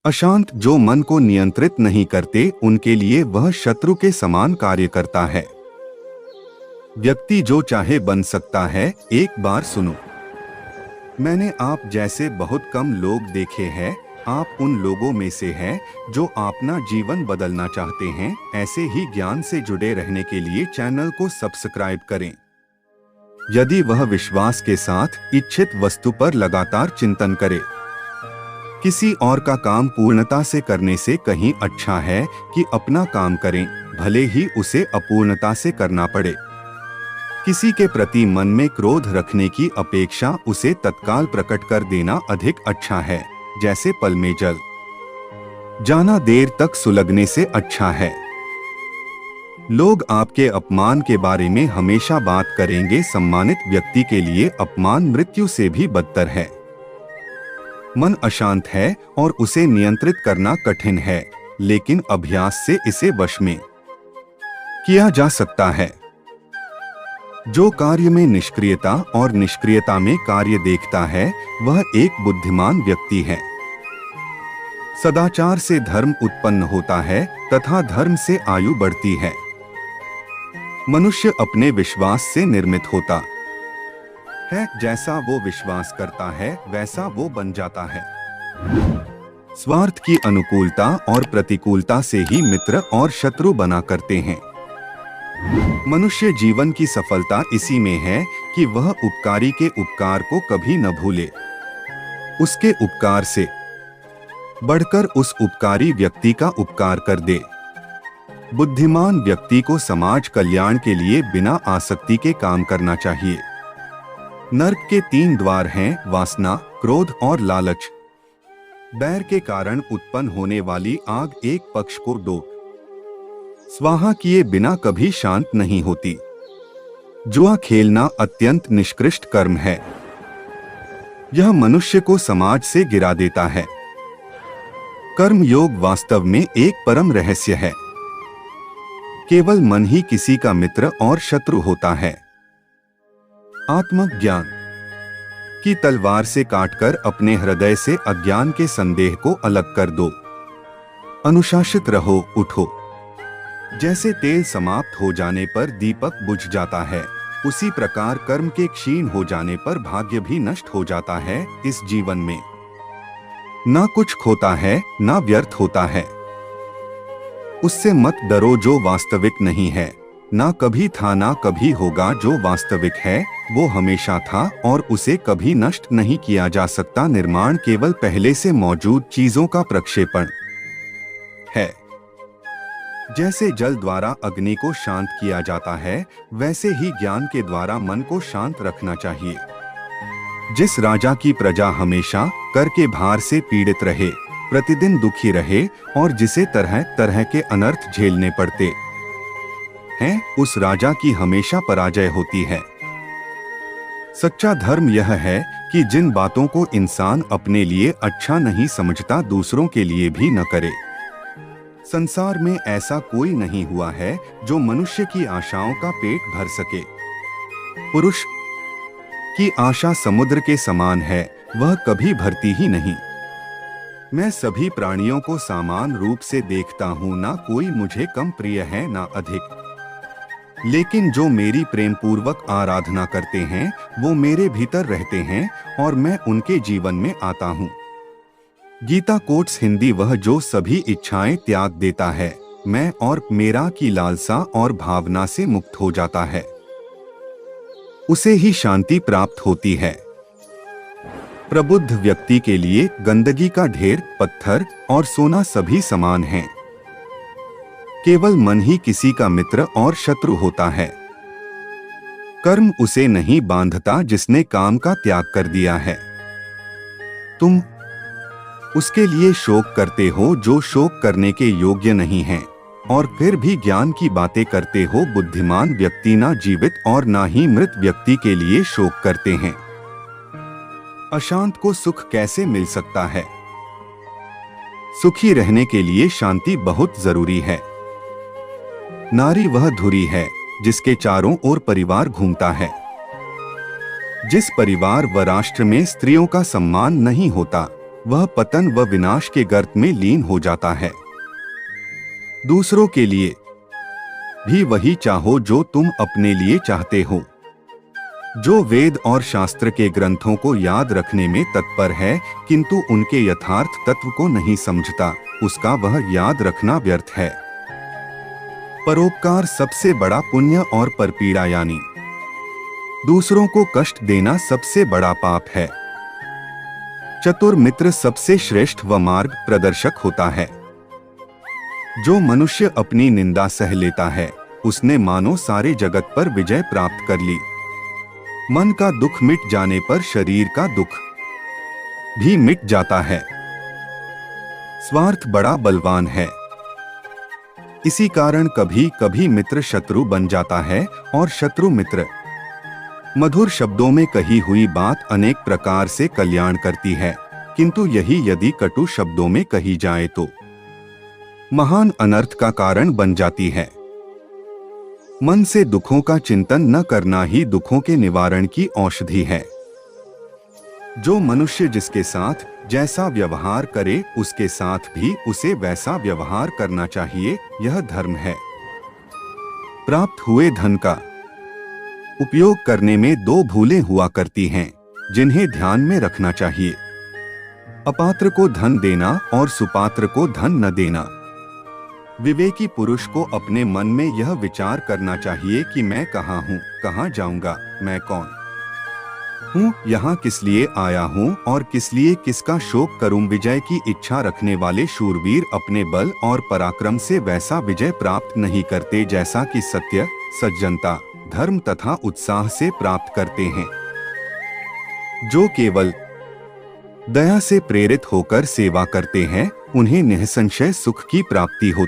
अशांत जो मन को नियंत्रित नहीं करते, उनके लिए वह शत्रु के समान कार्य करता है। व्यक्ति जो चाहे बन सकता है। एक बार सुनो, मैंने आप जैसे बहुत कम लोग देखे हैं। आप उन लोगों में से हैं जो अपना जीवन बदलना चाहते हैं। ऐसे ही ज्ञान से जुड़े रहने के लिए चैनल को सब्सक्राइब करें। यदि वह विश्वास के साथ इच्छित वस्तु पर लगातार चिंतन करे, किसी और का काम पूर्णता से करने से कहीं अच्छा है कि अपना काम करें, भले ही उसे अपूर्णता से करना पड़े। किसी के प्रति मन में क्रोध रखने की अपेक्षा उसे तत्काल प्रकट कर देना अधिक अच्छा है। जैसे पल में जल जाना देर तक सुलगने से अच्छा है। लोग आपके अपमान के बारे में हमेशा बात करेंगे। सम्मानित व्यक्ति के लिए अपमान मृत्यु से भी बदतर है। मन अशांत है और उसे नियंत्रित करना कठिन है, लेकिन अभ्यास से इसे वश में किया जा सकता है। जो कार्य में निष्क्रियता और निष्क्रियता में कार्य देखता है, वह एक बुद्धिमान व्यक्ति है। सदाचार से धर्म उत्पन्न होता है तथा धर्म से आयु बढ़ती है। मनुष्य अपने विश्वास से निर्मित होता है। जैसा वो विश्वास करता है वैसा वो बन जाता है। स्वार्थ की अनुकूलता और प्रतिकूलता से ही मित्र और शत्रु बना करते हैं। मनुष्य जीवन की सफलता इसी में है कि वह उपकारी के उपकार को कभी न भूले। उसके उपकार से बढ़कर उस उपकारी व्यक्ति का उपकार कर दे। बुद्धिमान व्यक्ति को समाज कल्याण के लिए बिना आसक्ति के काम करना चाहिए। नरक के 3 द्वार हैं: वासना, क्रोध और लालच। बैर के कारण उत्पन्न होने वाली आग एक पक्ष को दो स्वाहा किए बिना कभी शांत नहीं होती। जुआ खेलना अत्यंत निष्कृष्ट कर्म है। यह मनुष्य को समाज से गिरा देता है। कर्म योग वास्तव में एक परम रहस्य है। केवल मन ही किसी का मित्र और शत्रु होता है। आत्मज्ञान की तलवार से काटकर अपने हृदय से अज्ञान के संदेह को अलग कर दो। अनुशासित रहो, उठो। जैसे तेल समाप्त हो जाने पर दीपक बुझ जाता है, उसी प्रकार कर्म के क्षीण हो जाने पर भाग्य भी नष्ट हो जाता है। इस जीवन में ना कुछ खोता है ना व्यर्थ होता है। उससे मत डरो जो वास्तविक नहीं है। ना कभी था ना कभी होगा। जो वास्तविक है वो हमेशा था और उसे कभी नष्ट नहीं किया जा सकता। निर्माण केवल पहले से मौजूद चीजों का प्रक्षेपण है। जैसे जल द्वारा अग्नि को शांत किया जाता है, वैसे ही ज्ञान के द्वारा मन को शांत रखना चाहिए। जिस राजा की प्रजा हमेशा कर के भार से पीड़ित रहे, प्रतिदिन दुखी रहे और जिसे तरह तरह के अनर्थ झेलने पड़ते हैं, उस राजा की हमेशा पराजय होती है। सच्चा धर्म यह है कि जिन बातों को इंसान अपने लिए अच्छा नहीं समझता, दूसरों के लिए भी न करे। संसार में ऐसा कोई नहीं हुआ है जो मनुष्य की आशाओं का पेट भर सके। पुरुष की आशा समुद्र के समान है, वह कभी भरती ही नहीं। मैं सभी प्राणियों को समान रूप से देखता हूँ, ना कोई मुझे कम प्रिय है ना अधिक। लेकिन जो मेरी प्रेम पूर्वक आराधना करते हैं, वो मेरे भीतर रहते हैं और मैं उनके जीवन में आता हूँ। गीता कोट्स हिंदी। वह जो सभी इच्छाएं त्याग देता है, मैं और मेरा की लालसा और भावना से मुक्त हो जाता है, उसे ही शांति प्राप्त होती है। प्रबुद्ध व्यक्ति के लिए गंदगी का ढेर, पत्थर और सोना सभी समान हैं। केवल मन ही किसी का मित्र और शत्रु होता है। कर्म उसे नहीं बांधता जिसने काम का त्याग कर दिया है। तुम उसके लिए शोक करते हो जो शोक करने के योग्य नहीं है, और फिर भी ज्ञान की बातें करते हो। बुद्धिमान व्यक्ति ना जीवित और ना ही मृत व्यक्ति के लिए शोक करते हैं। अशांत को सुख कैसे मिल सकता है? सुखी रहने के लिए शांति बहुत जरूरी है। नारी वह धुरी है जिसके चारों ओर परिवार घूमता है। जिस परिवार व राष्ट्र में स्त्रियों का सम्मान नहीं होता, वह पतन व विनाश के गर्त में लीन हो जाता है। दूसरों के लिए भी वही चाहो जो तुम अपने लिए चाहते हो। जो वेद और शास्त्र के ग्रंथों को याद रखने में तत्पर है किंतु उनके यथार्थ तत्व को नहीं समझता, उसका वह याद रखना व्यर्थ है। परोपकार सबसे बड़ा पुण्य और परपीड़ा यानी दूसरों को कष्ट देना सबसे बड़ा पाप है। चतुर मित्र सबसे श्रेष्ठ व मार्ग प्रदर्शक होता है। जो मनुष्य अपनी निंदा सह लेता है उसने मानो सारे जगत पर विजय प्राप्त कर ली। मन का दुख मिट जाने पर शरीर का दुख भी मिट जाता है। स्वार्थ बड़ा बलवान है, इसी कारण कभी कभी मित्र शत्रु बन जाता है और शत्रु मित्र। मधुर शब्दों में कही हुई बात अनेक प्रकार से कल्याण करती है, किंतु यही यदि कटु शब्दों में कही जाए तो महान अनर्थ का कारण बन जाती है। मन से दुखों का चिंतन न करना ही दुखों के निवारण की औषधि है। जो मनुष्य जिसके साथ जैसा व्यवहार करे उसके साथ भी उसे वैसा व्यवहार करना चाहिए, यह धर्म है। प्राप्त हुए धन का उपयोग करने में दो भूलें हुआ करती हैं, जिन्हें ध्यान में रखना चाहिए। अपात्र को धन देना और सुपात्र को धन न देना। विवेकी पुरुष को अपने मन में यह विचार करना चाहिए कि मैं कहाँ हूँ, कहाँ जाऊंगा, मैं कौन हूँ, यहाँ किस लिए आया हूँ और किस लिए किसका शोक करूँ। विजय की इच्छा रखने वाले शूरवीर अपने बल और पराक्रम से वैसा विजय प्राप्त नहीं करते जैसा कि सत्य, सज्जनता, धर्म तथा उत्साह से प्राप्त करते हैं। जो केवल दया से प्रेरित होकर सेवा करते हैं उन्हें निःसंशय सुख की प्राप्ति होती है।